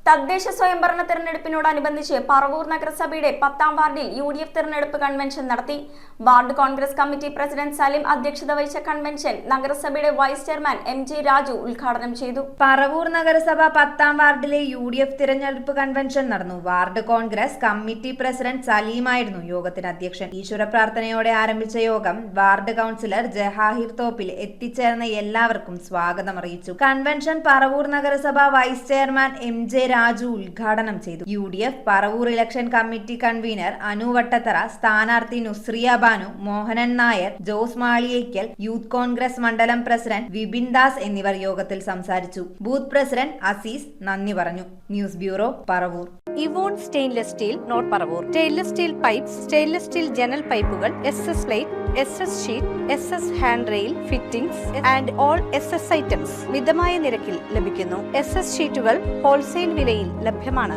തദ്ദേശ സ്വയംഭരണ തെരഞ്ഞെടുപ്പിനോടനുബന്ധിച്ച് പറവൂർ നഗരസഭയുടെ 10ാം വാർഡിൽ UDF തെരഞ്ഞെടുപ്പ് കൺവെൻഷൻ നടത്തി. Ward Congress committee president Salim അധ്യക്ഷത വഹിച്ച കൺവെൻഷൻ നഗരസഭയുടെ വൈസ് ചെയർമാൻ MJ രാജു ഉദ്ഘാടനം ചെയ്തു. പറവൂർ നഗരസഭ 10ാം വാർഡിലെ UDF തിരഞ്ഞെടുപ്പ് കൺവെൻഷൻ നടന്നു. വാർഡ് കോൺഗ്രസ് കമ്മിറ്റി പ്രസിഡന്റ് സലീമായിരുന്നു യോഗത്തിന് അധ്യക്ഷൻ. ഈശ്വര പ്രാർത്ഥനയോടെ ആരംഭിച്ച യോഗം വാർഡ് കൗൺസിലർ ജഹാഹിർ തോപ്പിൽ എത്തിച്ചേർന്ന എല്ലാവർക്കും സ്വാഗതം അറിയിച്ചു. കൺവെൻഷൻ പറവൂർ നഗരസഭ വൈസ് ചെയർമാൻ MJ രാജു ഉദ്ഘാടനം ചെയ്തു. UDF Paravur election committee convener Anu Vattathara, സ്ഥാനാർത്ഥി നുസ്രിയ ബാനു, മോഹനൻ നായർ, ജോസ് മാളിയേക്കൽ, യൂത്ത് കോൺഗ്രസ് മണ്ഡലം പ്രസിഡന്റ് വിപിൻ ദാസ് എന്നിവർ യോഗത്തിൽ സംസാരിച്ചു. ബൂത്ത് പ്രസിഡന്റ് അസീസ് നന്ദി പറഞ്ഞു. News bureau, Paravur. Evon stainless steel, north Paravur. Stainless steel pipes, stainless steel ജനൽ പൈപ്പുകൾ, SS plate, SS sheet, SS hand rail fittings and all SS items മിതമായ നിരക്കിൽ ലഭിക്കുന്നു. SS ഷീറ്റുകൾ ഹോൾസെയിൽ വിലയിൽ ലഭ്യമാണ്.